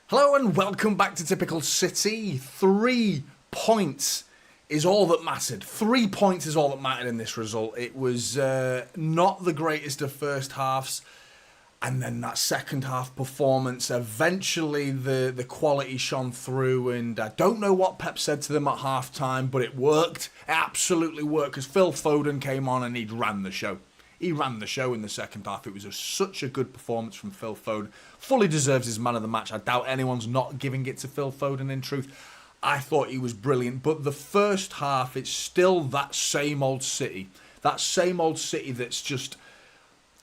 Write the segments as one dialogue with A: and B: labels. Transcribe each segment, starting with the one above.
A: Hello and welcome back to Typical City. 3 points is all that mattered. 3 points is all that mattered in this result. It was not the greatest of first halves. And then that second half performance, eventually the quality shone through. And I don't know what Pep said to them at half time, but it worked. It absolutely worked because Phil Foden came on and he ran the show. He ran the show in the second half. It was such a good performance from Phil Foden. Fully deserves his man of the match. I doubt anyone's not giving it to Phil Foden in truth. I thought he was brilliant. But the first half, it's still that same old City. That same old City that's just...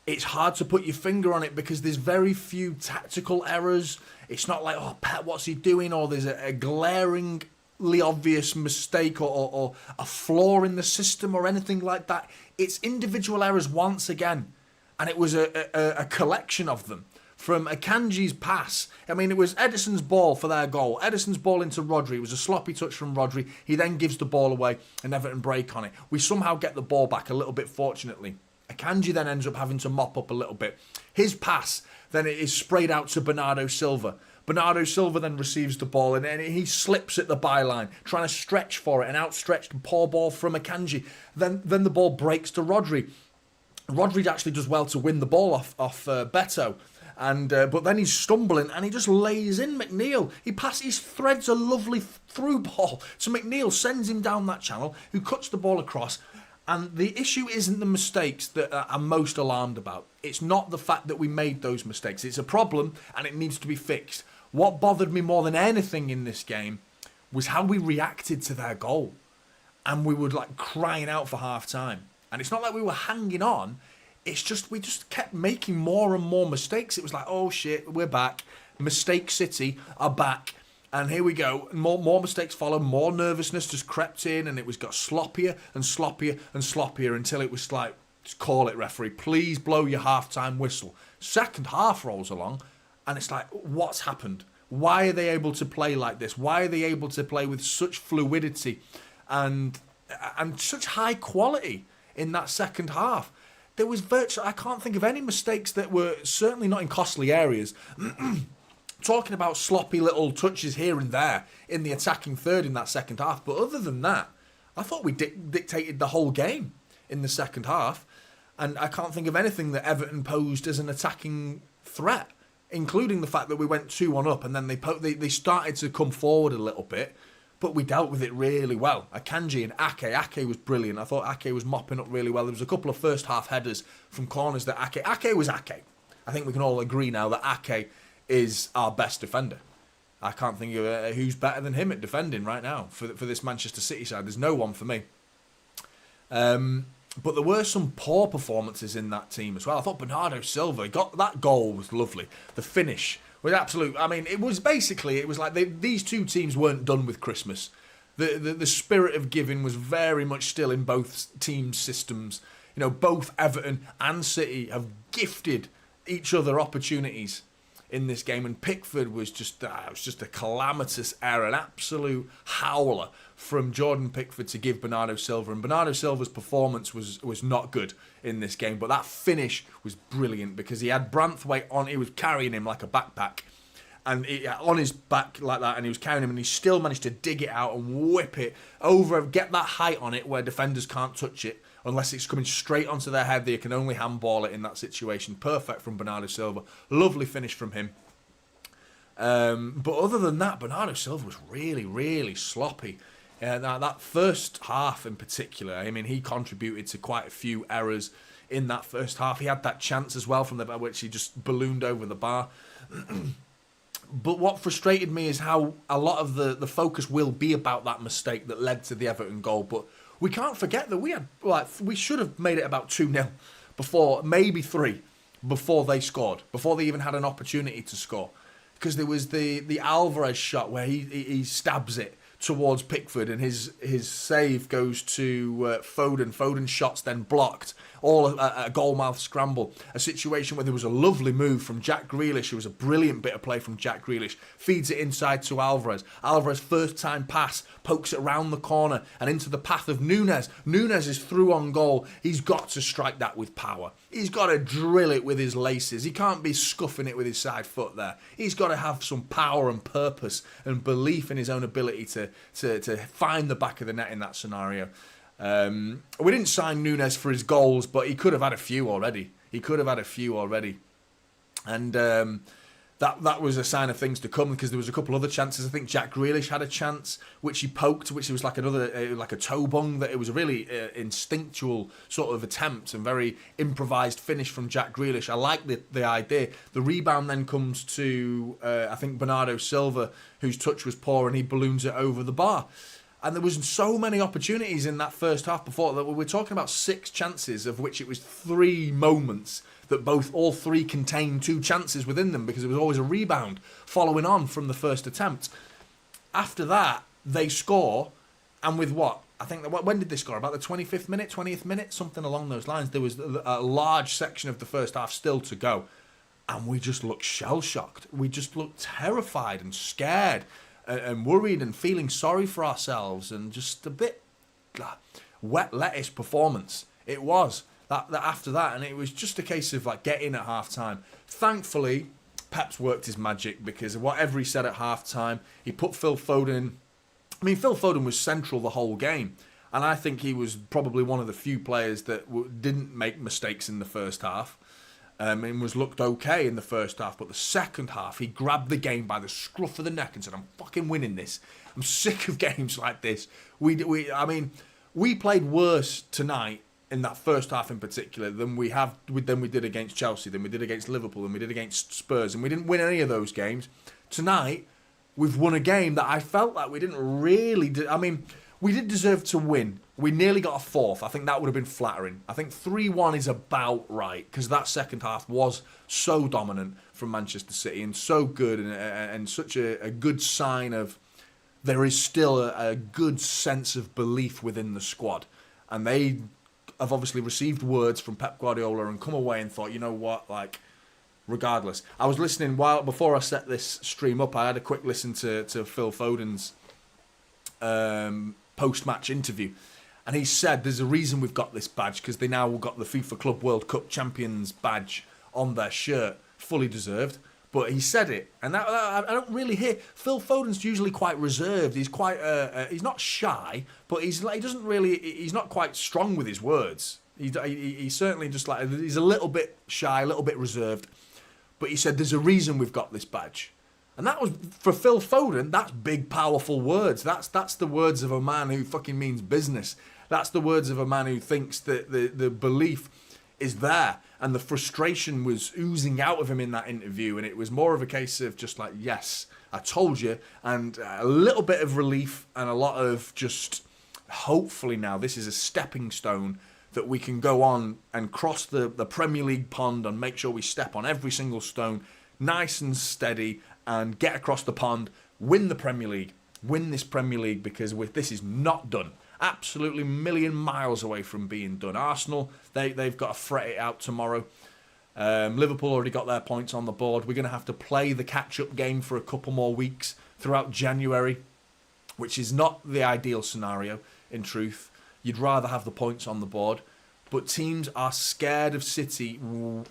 A: It's hard to put your finger on it because there's very few tactical errors. It's not like, oh, Pep, what's he doing? Or there's a glaringly obvious mistake or a flaw in the system or anything like that. It's individual errors once again. And it was a collection of them. From Akanji's pass, I mean, it was Ederson's ball for their goal. Ederson's ball into Rodri. It was a sloppy touch from Rodri. He then gives the ball away and Everton break on it. We somehow get the ball back a little bit, fortunately. Akanji then ends up having to mop up a little bit. His pass, then it is sprayed out to Bernardo Silva. Bernardo Silva then receives the ball and he slips at the byline, trying to stretch for it. An outstretched poor ball from Akanji. Then the ball breaks to Rodri. Rodri actually does well to win the ball off Beto. But then he's stumbling and he just lays in McNeil. He threads a lovely through ball to McNeil, sends him down that channel, who cuts the ball across. And the issue isn't the mistakes that I'm most alarmed about. It's not the fact that we made those mistakes. It's a problem and it needs to be fixed. What bothered me more than anything in this game was how we reacted to their goal. And we were like crying out for half time. And it's not like we were hanging on. It's just we just kept making more and more mistakes. It was like, oh shit, we're back. Mistake City are back. And here we go. More mistakes follow. More nervousness just crept in, and it got sloppier and sloppier and sloppier until it was like, just call it, referee. Please blow your half-time whistle. Second half rolls along, and it's like, what's happened? Why are they able to play like this? Why are they able to play with such fluidity and such high quality in that second half? There was virtually, I can't think of any mistakes that were certainly not in costly areas. Talking about sloppy little touches here and there in the attacking third in that second half. But other than that, I thought we dictated the whole game in the second half. And I can't think of anything that Everton posed as an attacking threat, including the fact that we went 2-1 up and then they started to come forward a little bit. But we dealt with it really well. Akanji and Ake was brilliant. I thought Ake was mopping up really well. There was a couple of first half headers from corners that Ake was Ake. I think we can all agree now that Ake is our best defender. I can't think of who's better than him at defending right now for this Manchester City side. There's no one for me. But there were some poor performances in that team as well. I thought Bernardo Silva got that goal was lovely. The finish was absolute. I mean, it was like these two teams weren't done with Christmas. The spirit of giving was very much still in both teams' systems. You know, both Everton and City have gifted each other opportunities in this game, and Pickford was just a calamitous error, an absolute howler from Jordan Pickford to give Bernardo Silva. And Bernardo Silva's performance was not good in this game, but that finish was brilliant because he had Branthwaite on, he was carrying him like a backpack, and on his back like that, and he was carrying him, and he still managed to dig it out and whip it over, get that height on it where defenders can't touch it. Unless it's coming straight onto their head, they can only handball it in that situation. Perfect from Bernardo Silva. Lovely finish from him. But other than that, Bernardo Silva was really, really sloppy. That first half in particular, I mean, he contributed to quite a few errors in that first half. He had that chance as well from the which he just ballooned over the bar. But what frustrated me is how a lot of the focus will be about that mistake that led to the Everton goal. But we can't forget that we should have made it about 2-0 before, maybe 3, before they scored, before they even had an opportunity to score. Because there was the Alvarez shot where he stabs it towards Pickford, and his save goes to Foden. Foden's shot's then blocked. All a goal-mouth scramble. A situation where there was a lovely move from Jack Grealish. It was a brilliant bit of play from Jack Grealish. Feeds it inside to Alvarez. Alvarez, first-time pass, pokes it around the corner and into the path of Nunes. Nunes is through on goal. He's got to strike that with power. He's got to drill it with his laces. He can't be scuffing it with his side foot there. He's got to have some power and purpose and belief in his own ability to find the back of the net in that scenario. We didn't sign Nunes for his goals, but he could have had a few already. And that was a sign of things to come, because there was a couple other chances. I think Jack Grealish had a chance, which he poked, which was like another, like a toe bung. That it was a really instinctual sort of attempt and very improvised finish from Jack Grealish. I like the idea. The rebound then comes to, I think, Bernardo Silva, whose touch was poor, and he balloons it over the bar. And there was so many opportunities in that first half before that we're talking about 6 chances, of which it was 3 moments that all three contained 2 chances within them, because it was always a rebound following on from the first attempt. After that, they score, and with what? I think when did they score? About the 25th minute, 20th minute, something along those lines. There was a large section of the first half still to go, and we just looked shell-shocked. We just looked terrified and scared and worried and feeling sorry for ourselves, and just a bit wet lettuce performance. It was that after that, and it was just a case of like getting at half time. Thankfully, Pep's worked his magic, because whatever he said at half time, he put Phil Foden. I mean, Phil Foden was central the whole game, and I think he was probably one of the few players that didn't make mistakes in the first half. And was looked okay in the first half, but the second half, he grabbed the game by the scruff of the neck and said, "I'm fucking winning this. I'm sick of games like this." We played worse tonight in that first half in particular than we did against Chelsea, than we did against Liverpool, than we did against Spurs, and we didn't win any of those games. Tonight, we've won a game that I felt like we didn't really. We did deserve to win. We nearly got a 4th. I think that would have been flattering. I think 3-1 is about right, because that second half was so dominant from Manchester City and so good, and such a good sign of there is still a good sense of belief within the squad. And they have obviously received words from Pep Guardiola and come away and thought, you know what, like, regardless. I was listening before I set this stream up. I had a quick listen to Phil Foden's post-match interview, and he said there's a reason we've got this badge, because they now got the FIFA Club World Cup Champions badge on their shirt, fully deserved. But he said it, and that I don't really hear. Phil Foden's usually quite reserved. He's quite he's not shy, but he's not quite strong with his words. He's certainly just like, he's a little bit shy, a little bit reserved. But he said there's a reason we've got this badge. And that was, for Phil Foden, that's big, powerful words. That's the words of a man who fucking means business. That's the words of a man who thinks that the belief is there. And the frustration was oozing out of him in that interview. And it was more of a case of just like, yes, I told you. And a little bit of relief and a lot of just, hopefully now, this is a stepping stone that we can go on and cross the Premier League pond and make sure we step on every single stone nice and steady, and get across the pond, win the Premier League, win this Premier League, because this is not done. Absolutely a million miles away from being done. Arsenal, they've got to fret it out tomorrow. Liverpool already got their points on the board. We're going to have to play the catch-up game for a couple more weeks throughout January, which is not the ideal scenario, in truth. You'd rather have the points on the board. But teams are scared of City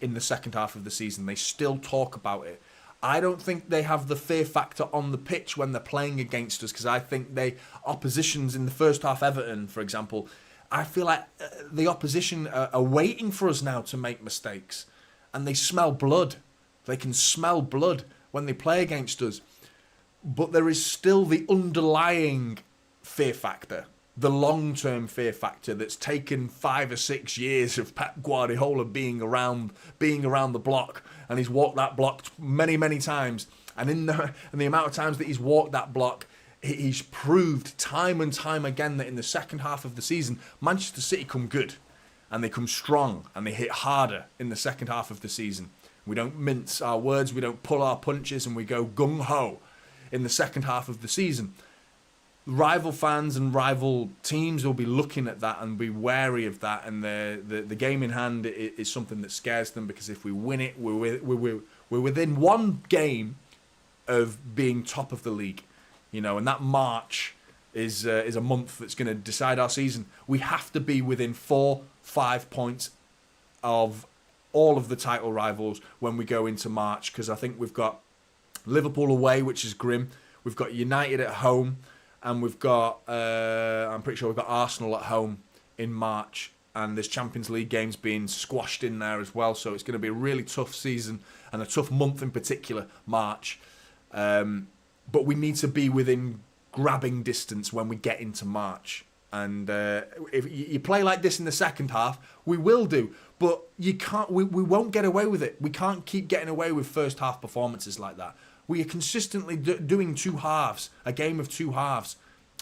A: in the second half of the season. They still talk about it. I don't think they have the fear factor on the pitch when they're playing against us, because I think oppositions in the first half, Everton, for example, I feel like the opposition are waiting for us now to make mistakes. And they smell blood. They can smell blood when they play against us. But there is still the underlying fear factor, the long-term fear factor that's taken 5 or 6 years of Pep Guardiola being around the block, and he's walked that block many, many times. And in the amount of times that he's walked that block, he's proved time and time again that in the second half of the season, Manchester City come good, and they come strong, and they hit harder in the second half of the season. We don't mince our words, we don't pull our punches, and we go gung-ho in the second half of the season. rival fans and rival teams will be looking at that and be wary of that, and the game in hand is something that scares them, because if we win it, we're within one game of being top of the league, and that March is a month that's going to decide our season. We have to be within 4-5 points of all of the title rivals when we go into March, because I think we've got Liverpool away, which is grim. We've got United at home, and we've got I'm pretty sure we've got Arsenal at home in March, and there's Champions League games being squashed in there as well. So it's going to be a really tough season and a tough month in particular, March. But we need to be within grabbing distance when we get into March. And if you play like this in the second half, we will do. But you can't. We won't get away with it. We can't keep getting away with first half performances like that. We are consistently doing two halves, a game of two halves.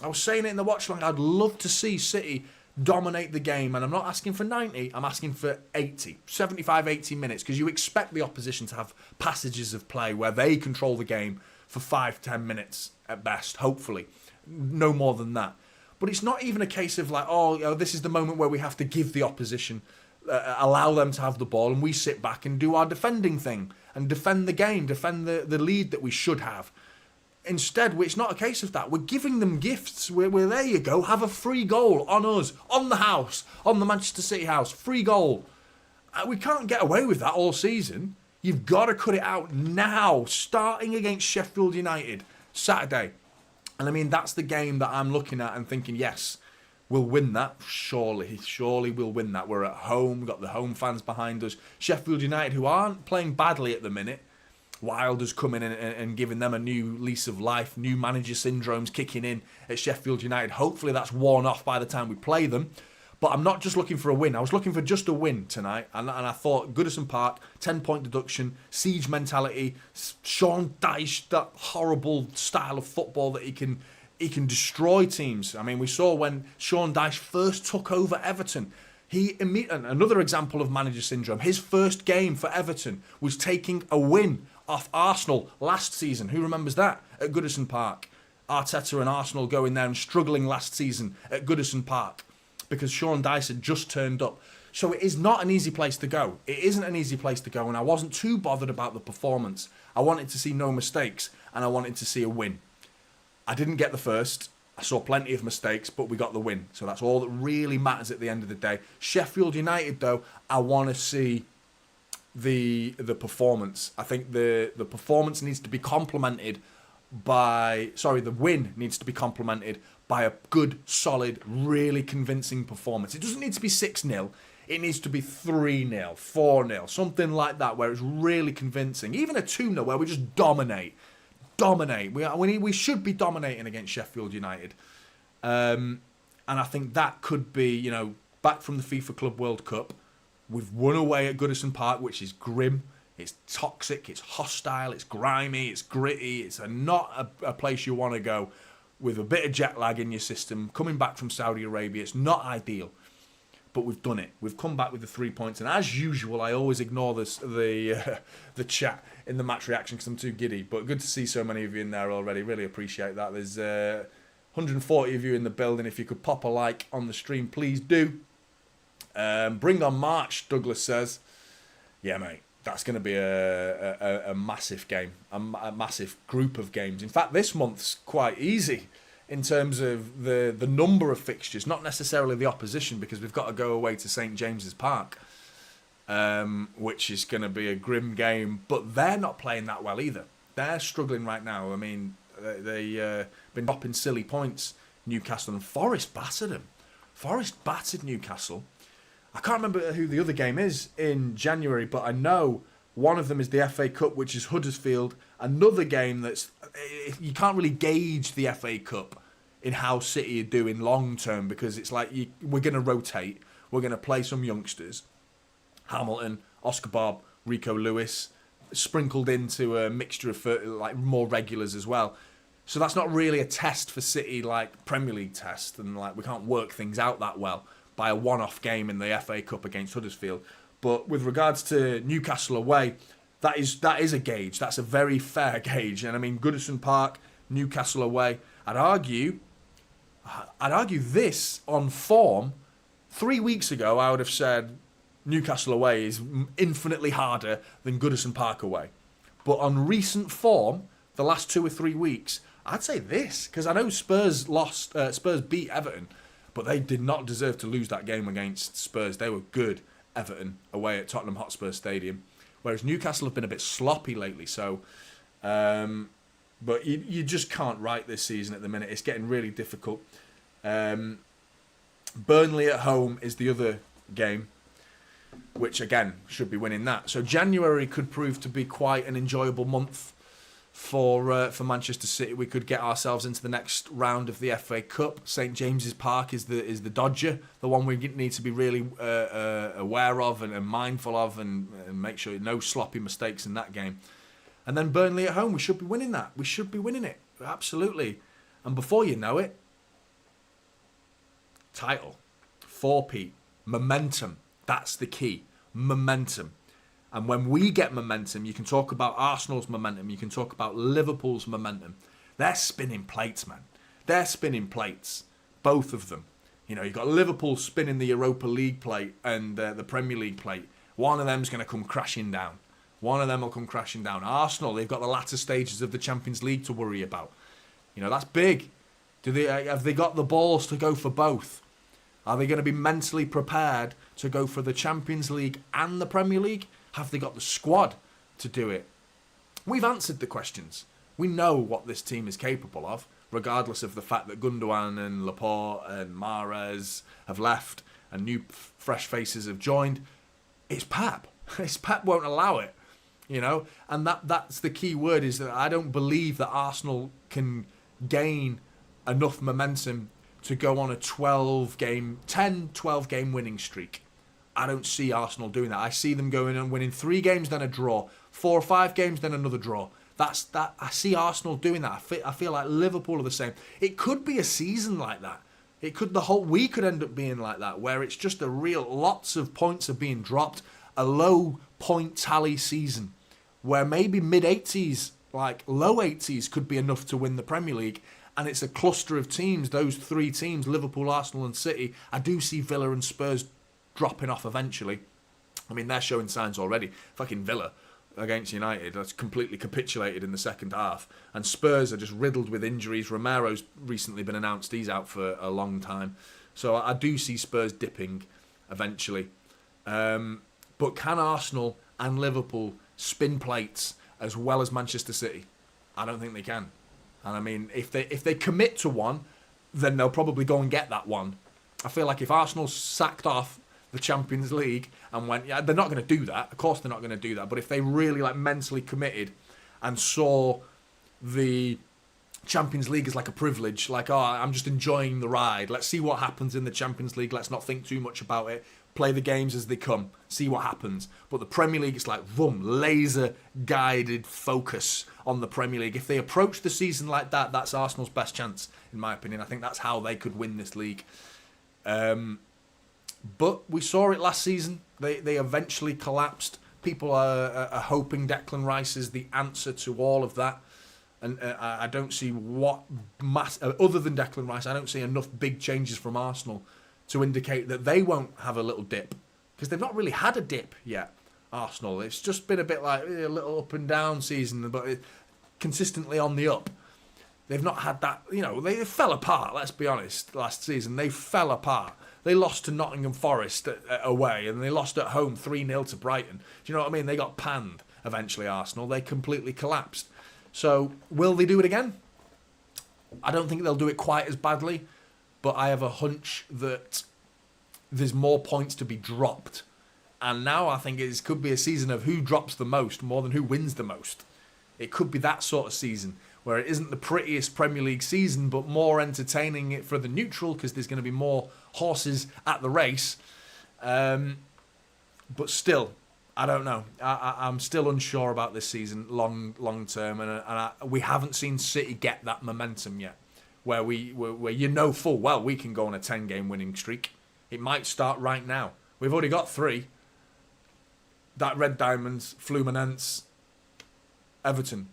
A: I was saying it in the watch long. I'd love to see City dominate the game, and I'm not asking for 90. I'm asking for 80, 75, 80 minutes, because you expect the opposition to have passages of play where they control the game for 5-10 minutes at best. Hopefully, no more than that. But it's not even a case of like, this is the moment where we have to give the opposition, allow them to have the ball, and we sit back and do our defending thing and defend the game, defend the lead that we should have. Instead, it's not a case of that. We're giving them gifts. We're there you go, have a free goal on us, on the house, on the Manchester City house, free goal. We can't get away with that all season. You've got to cut it out now, starting against Sheffield United, Saturday. And I mean, that's the game that I'm looking at and thinking, yes, we'll win that. Surely we'll win that. We're at home, we've got the home fans behind us. Sheffield United, who aren't playing badly at the minute, Wilder's coming in and giving them a new lease of life, new manager syndrome's kicking in at Sheffield United. Hopefully that's worn off by the time we play them. But I'm not just looking for a win. I was looking for just a win tonight. And I thought Goodison Park, 10-point deduction, siege mentality, Sean Dyche, that horrible style of football that he can destroy teams. I mean, we saw when Sean Dyche first took over Everton. Another example of manager syndrome. His first game for Everton was taking a win off Arsenal last season. Who remembers that? At Goodison Park. Arteta and Arsenal going there and struggling last season at Goodison Park because Sean Dyche had just turned up. So it is not an easy place to go. It isn't an easy place to go, and I wasn't too bothered about the performance. I wanted to see no mistakes, and I wanted to see a win. I didn't get the first. I saw plenty of mistakes, but we got the win. So that's all that really matters at the end of the day. Sheffield United, though, I want to see the performance. I think the performance needs to be complemented by... Sorry, the win needs to be complemented by a good, solid, really convincing performance. It doesn't need to be 6-0. It needs to be 3-0, 4-0, something like that, where it's really convincing. Even a 2-0, where we just dominate. We should be dominating against Sheffield United. And I think that could be, back from the FIFA Club World Cup. We've won away at Goodison Park, which is grim. It's toxic, it's hostile, it's grimy, it's gritty. It's not a place you want to go with a bit of jet lag in your system. Coming back from Saudi Arabia, it's not ideal. But we've done it. We've come back with the 3 points. And as usual, I always ignore the chat in the match reaction because I'm too giddy. But good to see so many of you in there already. Really appreciate that. There's 140 of you in the building. If you could pop a like on the stream, please do. Bring on March, Douglas says. Yeah, mate. That's going to be a massive game. A massive group of games. In fact, this month's quite easy in terms of the number of fixtures, not necessarily the opposition, because we've got to go away to St James's Park, which is going to be a grim game. But they're not playing that well either. They're struggling right now. I mean, they've been dropping silly points. Newcastle and Forest battered them. Forest battered Newcastle. I can't remember who the other game is in January, but I know one of them is the FA Cup, which is Huddersfield. Another game that's... You can't really gauge the FA Cup in how City are doing long term, because it's like we're going to rotate. We're going to play some youngsters. Hamilton, Oscar Bob, Rico Lewis, sprinkled into a mixture of like more regulars as well. So that's not really a test for City like Premier League test, and like we can't work things out that well by a one-off game in the FA Cup against Huddersfield. But with regards to Newcastle away, that is a gauge. That's a very fair gauge. And I mean, Goodison Park, Newcastle away, I'd argue I'd argue this on form. 3 weeks ago, I would have said Newcastle away is infinitely harder than Goodison Park away. But on recent form, the last 2 or 3 weeks, I'd say this, because I know Spurs beat Everton, but they did not deserve to lose that game against Spurs. They were good, Everton, away at Tottenham Hotspur Stadium, whereas Newcastle have been a bit sloppy lately. So, but you just can't write this season at the minute. It's getting really difficult. Burnley at home is the other game, which again should be winning that. So January could prove to be quite an enjoyable month for Manchester City. We could get ourselves into the next round of the FA Cup. St James's Park is the dodger, the one we need to be really aware of and mindful of, and make sure no sloppy mistakes in that game. And then Burnley at home, we should be winning that. We should be winning it, absolutely. And before you know it, title, 4P, momentum. That's the key, momentum. And when we get momentum, you can talk about Arsenal's momentum, you can talk about Liverpool's momentum. They're spinning plates, man. They're spinning plates, both of them. You know, you've got Liverpool spinning the Europa League plate and the Premier League plate. One of them's going to come crashing down. One of them will come crashing down. Arsenal, they've got the latter stages of the Champions League to worry about. You know, that's big. Have they got the balls to go for both? Are they going to be mentally prepared to go for the Champions League and the Premier League? Have they got the squad to do it? We've answered the questions. We know what this team is capable of, regardless of the fact that Gundogan and Laporte and Mahrez have left and new fresh faces have joined. It's Pep. Pep won't allow it, you know? And that's the key word, is that I don't believe that Arsenal can gain enough momentum to go on a 12 game winning streak. I don't see Arsenal doing that. I see them going and winning 3 games, then a draw, 4 or 5 games, then another draw. That's that. I see Arsenal doing that. I feel like Liverpool are the same. It could be a season like that. We could end up being like that, where it's just a real lots of points are being dropped, a low point tally season, where maybe mid-80s, like low 80s, could be enough to win the Premier League. And it's a cluster of teams, those 3 teams, Liverpool, Arsenal and City. I do see Villa and Spurs dropping off eventually. I mean, they're showing signs already. Fucking Villa against United, that's completely capitulated in the second half. And Spurs are just riddled with injuries. Romero's recently been announced. He's out for a long time. So I do see Spurs dipping eventually. But can Arsenal and Liverpool spin plates as well as Manchester City? I don't think they can. And I mean, if they commit to one, then they'll probably go and get that one. I feel like if Arsenal sacked off the Champions League and went, yeah, they're not going to do that. Of course they're not going to do that. But if they really mentally committed and saw the Champions League as like a privilege, like, oh, I'm just enjoying the ride. Let's see what happens in the Champions League. Let's not think too much about it. Play the games as they come. See what happens. But the Premier League is like, boom, laser-guided focus on the Premier League. If they approach the season like that, that's Arsenal's best chance, in my opinion. I think that's how they could win this league. But we saw it last season. They eventually collapsed. People are hoping Declan Rice is the answer to all of that. And I don't see other than Declan Rice, I don't see enough big changes from Arsenal to indicate that they won't have a little dip. Because they've not really had a dip yet, Arsenal. It's just been a bit like a little up and down season, but consistently on the up. They've not had that, you know, they fell apart, let's be honest, last season. They fell apart. They lost to Nottingham Forest away, and they lost at home 3-0 to Brighton. Do you know what I mean? They got panned eventually, Arsenal. They completely collapsed. So, will they do it again? I don't think they'll do it quite as badly, but I have a hunch that there's more points to be dropped. And now I think it could be a season of who drops the most more than who wins the most. It could be that sort of season, where it isn't the prettiest Premier League season, but more entertaining for the neutral, because there's going to be more horses at the race. But still, I don't know. I'm still unsure about this season, long term, and we haven't seen City get that momentum yet, where you know full well we can go on a 10-game winning streak. It might start right now. We've already got 3. That Red Diamonds, Fluminense, Everton.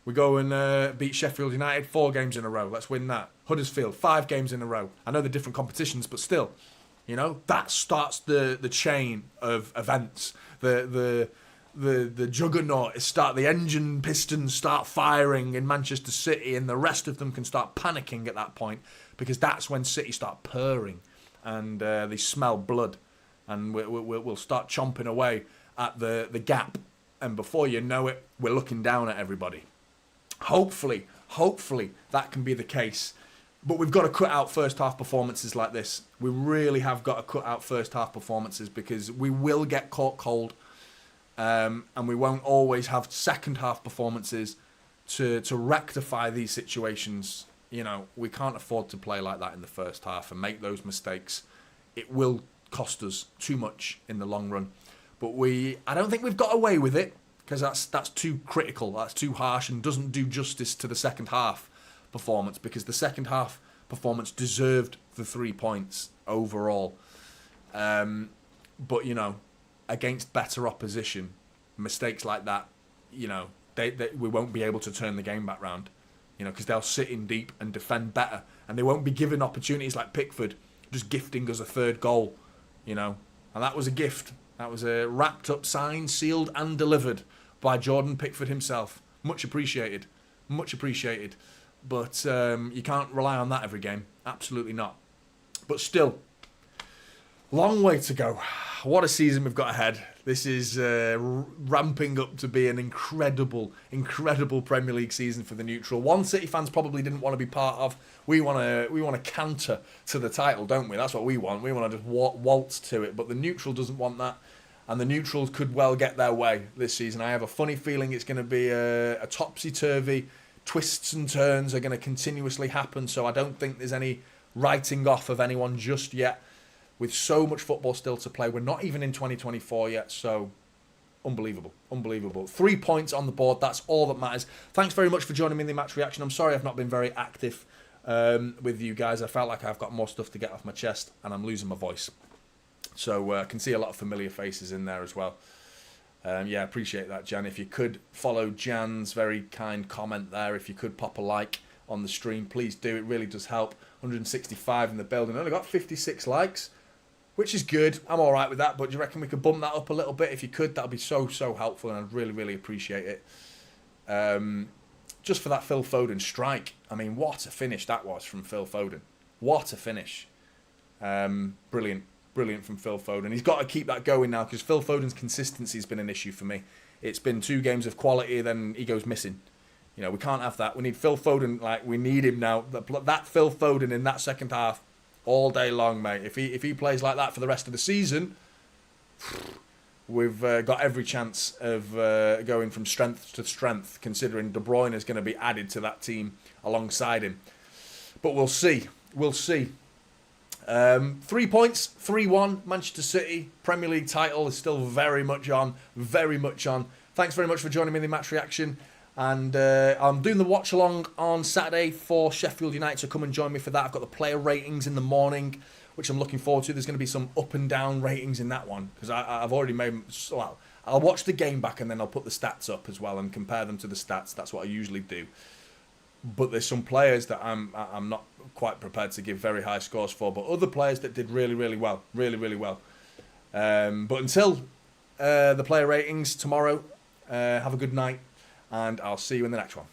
A: We go and beat Sheffield United 4 games in a row. Let's win that. Huddersfield 5 games in a row. I know they're different competitions, but still, you know, that starts the chain of events. The juggernaut the engine pistons start firing in Manchester City, and the rest of them can start panicking at that point, because that's when City start purring and they smell blood, and we'll start chomping away at the gap, and before you know it, we're looking down at everybody. Hopefully that can be the case. But we've got to cut out first half performances like this. We really have got to cut out first half performances, because we will get caught cold, and we won't always have second half performances to rectify these situations. You know, we can't afford to play like that in the first half and make those mistakes. It will cost us too much in the long run. But I don't think we've got away with it, because that's too critical, that's too harsh, and doesn't do justice to the second half performance, because the second half performance deserved the 3 points overall. But, you know, against better opposition, mistakes like that, you know, we won't be able to turn the game back round, you know, because they'll sit in deep and defend better, and they won't be given opportunities like Pickford just gifting us a third goal, you know. And that was a gift. That was a wrapped up, signed, sealed and delivered by Jordan Pickford himself. Much appreciated. Much appreciated. But you can't rely on that every game. Absolutely not. But still, long way to go. What a season we've got ahead. This is ramping up to be an incredible, incredible Premier League season for the neutral. One City fans probably didn't want to be part of. We want to canter to the title, don't we? That's what we want. We want to just waltz to it. But the neutral doesn't want that. And the neutrals could well get their way this season. I have a funny feeling it's going to be a topsy-turvy. Twists and turns are going to continuously happen, so I don't think there's any writing off of anyone just yet. With so much football still to play, we're not even in 2024 yet, so unbelievable, unbelievable. 3 points on the board, that's all that matters. Thanks very much for joining me in the match reaction. I'm sorry I've not been very active with you guys. I felt like I've got more stuff to get off my chest, and I'm losing my voice. So I can see a lot of familiar faces in there as well. Yeah, appreciate that, Jan. If you could follow Jan's very kind comment there, if you could pop a like on the stream, please do. It really does help. 165 in the building. Only got 56 likes, which is good. I'm all right with that, but do you reckon we could bump that up a little bit? If you could, that would be so helpful, and I'd really, really appreciate it. Just for that Phil Foden strike. I mean, what a finish that was from Phil Foden. What a finish. Brilliant. Brilliant from Phil Foden. He's got to keep that going now, because Phil Foden's consistency has been an issue for me. It's been 2 games of quality, then he goes missing. You know, we can't have that. We need Phil Foden, like, we need him now. That Phil Foden in that second half all day long, mate. If he plays like that for the rest of the season, we've got every chance of going from strength to strength, considering De Bruyne is going to be added to that team alongside him. But we'll see. We'll see. 3 points, 3-1, Manchester City, Premier League title is still very much on, very much on. Thanks very much for joining me in the match reaction. And I'm doing the watch along on Saturday for Sheffield United, so come and join me for that. I've got the player ratings in the morning, which I'm looking forward to. There's going to be some up and down ratings in that one, because I've already made, well, I'll watch the game back and then I'll put the stats up as well and compare them to the stats. That's what I usually do. But there's some players that I'm not quite prepared to give very high scores for, but other players that did really, really well. Really, really well. But until the player ratings tomorrow, have a good night, and I'll see you in the next one.